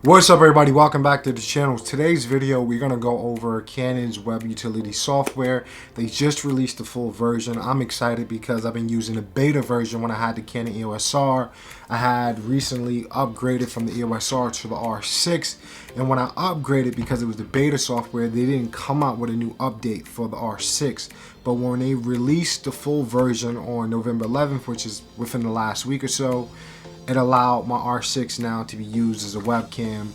What's up everybody, welcome back to the channel. Today's video we're going to go over Canon's web utility software. They just released the full version. I'm excited because I've been using the beta version when I had the Canon EOS R. I had recently upgraded from the EOS R to the R6, and when I upgraded, because it was the beta software, they didn't come out with a new update for the R6. But when they released the full version on November 11th, which is within the last week or so, it allowed my R6 now to be used as a webcam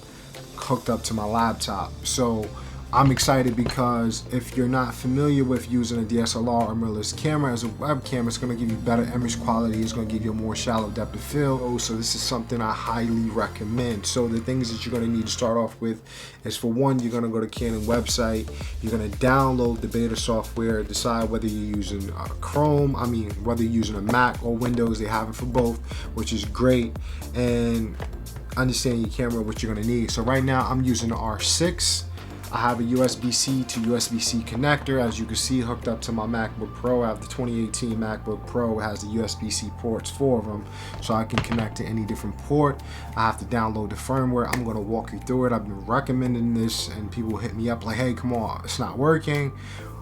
hooked up to my laptop. So I'm excited because if you're not familiar with using a DSLR or mirrorless camera as a webcam, it's going to give you better image quality. It's going to give you a more shallow depth of field. So this is something I highly recommend. So the things that you're going to need to start off with is, for one, you're going to go to Canon website. You're going to download the beta software, decide whether you're using whether you're using a Mac or Windows. They have it for both, which is great. And understand your camera, what you're going to need. So right now I'm using the R6. I have a USB-C to USB-C connector, as you can see, hooked up to my MacBook Pro. I have the 2018 MacBook Pro. It has the USB-C ports, 4 of them, so I can connect to any different port. I have to download the firmware. I'm going to walk you through it. I've been recommending this, and people hit me up like, hey, come on, it's not working.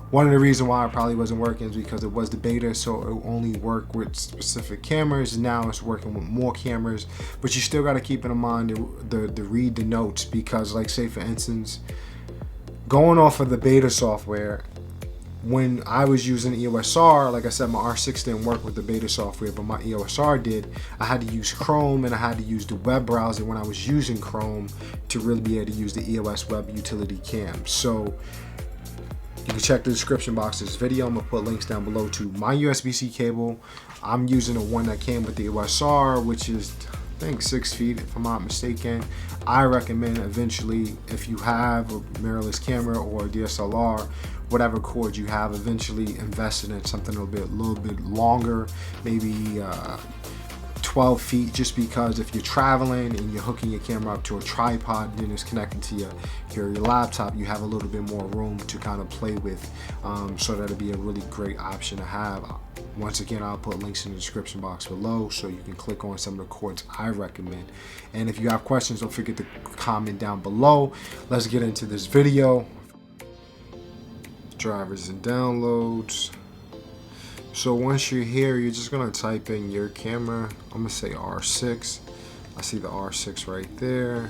One of the reasons why it probably wasn't working is because it was the beta, so it only worked with specific cameras. Now it's working with more cameras, but you still got to keep in mind the read the notes, because, like, say for instance, going off of the beta software, when I was using EOS R, like I said, my R6 didn't work with the beta software, but my EOS R did. I had to use Chrome, and I had to use the web browser when I was using Chrome to really be able to use the EOS Web Utility Cam. So you can check the description box of this video. I'm going to put links down below to my USB-C cable. I'm using the one that came with the EOS R, which is, I think, 6 feet if I'm not mistaken. I recommend eventually, if you have a mirrorless camera or a DSLR, whatever cord you have, eventually invest in something a little bit longer, maybe 12 feet, just because if you're traveling and you're hooking your camera up to a tripod, then it's connected to your laptop, you have a little bit more room to kind of play with. So that'll be a really great option to have. Once again, I'll put links in the description box below so you can click on some of the cords I recommend. And if you have questions, don't forget to comment down below. Let's get into this video. Drivers and downloads. So once you're here, you're just gonna type in your camera. I'm gonna say R6. I see the R6 right there.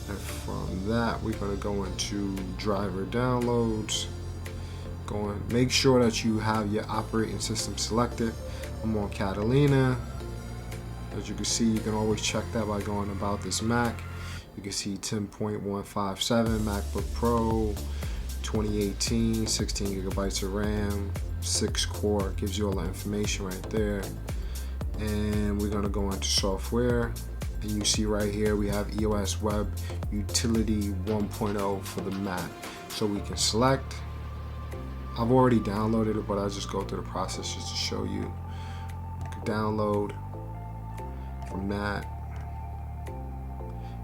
And from that, we're gonna go into driver downloads. Make sure that you have your operating system selected. I'm on Catalina. As you can see, you can always check that by going about this Mac. You can see 10.157 MacBook Pro, 2018, 16 gigabytes of RAM, 6 core, gives you all the information right there. And we're gonna go into software, and you see right here we have EOS Web Utility 1.0 for the Mac. So we can select. I've already downloaded it, but I'll just go through the process just to show you. You can download. From that,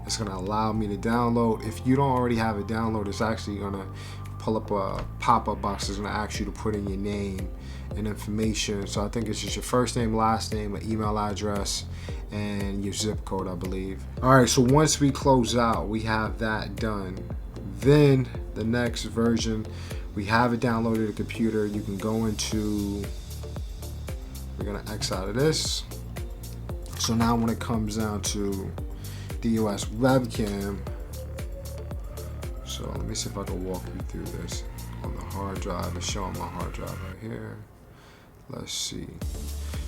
it's gonna allow me to download. If you don't already have it downloaded, it's actually gonna pull up a pop-up box that's gonna ask you to put in your name and information. So I think it's just your first name, last name, an email address, and your zip code, I believe. All right, so once we close out, we have that done. Then the next version, we have it downloaded to the computer. You can go into, we're gonna X out of this. So now when it comes down to the EOS webcam, so let me see if I can walk you through this on the hard drive. It's showing my hard drive right here. Let's see.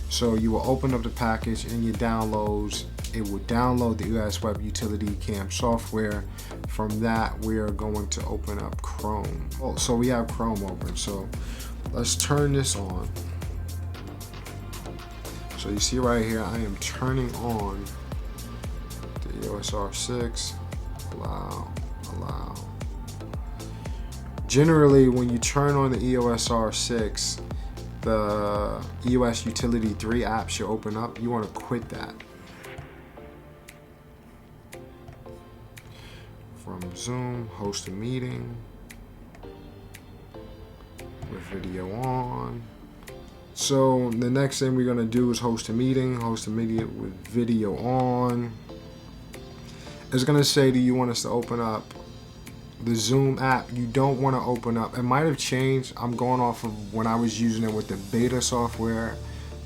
So you will open up the package in your downloads. It will download the EOS Web Utility Cam software. From that, we are going to open up Chrome. Oh, so we have Chrome open. So let's turn this on. So you see right here, I am turning on the EOS R6. Allow. Generally, when you turn on the EOS R6, the EOS Utility 3 app should open up. You want to quit that. From Zoom, host a meeting. video on. So the next thing we're gonna do is host a meeting with video on. It's gonna say, do you want us to open up the Zoom app? You don't want to open up. It might have changed. I'm going off of when I was using it with the beta software,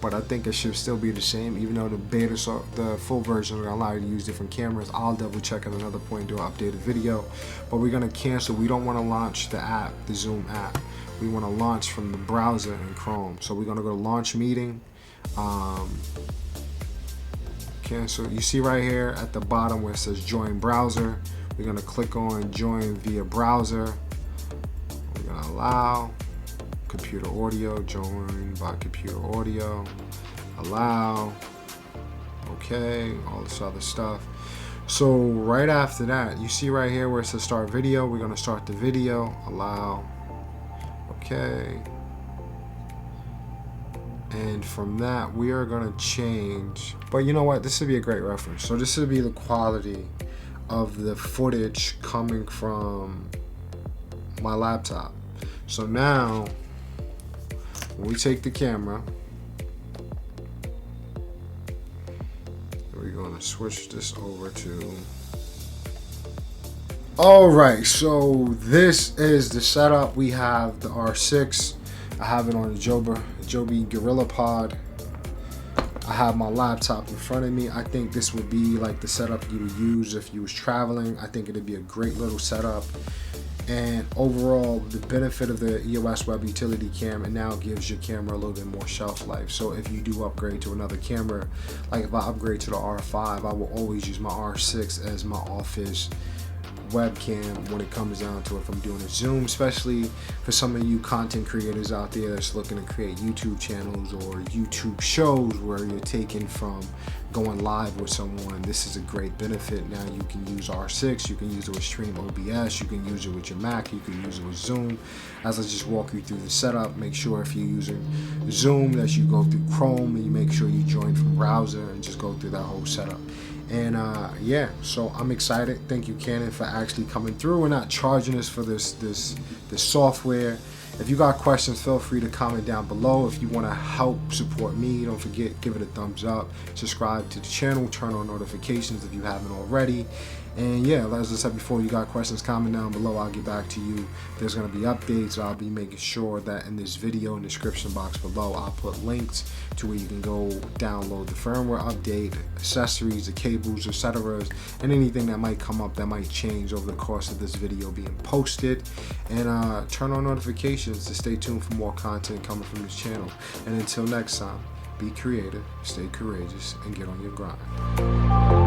but I think it should still be the same, even though the full version will allow you to use different cameras. I'll double check at another point, do an updated video. But we're gonna cancel. We don't want to launch the app, the Zoom app. We want to launch from the browser in Chrome. So we're gonna go to launch meeting. Cancel. You see right here at the bottom where it says join browser. We're gonna click on join via browser. We're gonna allow computer audio, join by computer audio, allow, okay, all this other stuff. So right after that, you see right here where it says start video. We're gonna start the video, allow, okay. And from that, we are gonna change, but you know what? This would be a great reference. So this would be the quality of the footage coming from my laptop. So now, when we take the camera, we're gonna switch this over to. All right, so this is the setup. We have the R6. I have it on the Joby Gorilla Pod. I have my laptop in front of me. I think this would be like the setup you would use if you was traveling. I think it'd be a great little setup. And overall, the benefit of the EOS Web Utility Cam, it now gives your camera a little bit more shelf life. So if you do upgrade to another camera, like if I upgrade to the R5, I will always use my R6 as my office webcam when it comes down to if I'm doing a Zoom, especially for some of you content creators out there that's looking to create YouTube channels or YouTube shows where you're taken from going live with someone. This is a great benefit. Now you can use R6, you can use it with Stream OBS, you can use it with your Mac, you can use it with Zoom. As I just walk you through the setup, make sure if you're using Zoom that you go through Chrome and you make sure you join from browser and just go through that whole setup. And yeah, so I'm excited. Thank you, Canon, for actually coming through. We're not charging us for this software. If you got questions, feel free to comment down below. If you want to help support me, don't forget, give it a thumbs up, subscribe to the channel, turn on notifications if you haven't already. And yeah, as I said before, you got questions, comment down below. I'll get back to you. There's going to be updates. I'll be making sure that in this video, in the description box below, I'll put links to where you can go download the firmware update, accessories, the cables, etc., and anything that might come up that might change over the course of this video being posted. And turn on notifications to stay tuned for more content coming from this channel. And until next time, be creative, stay courageous, and get on your grind.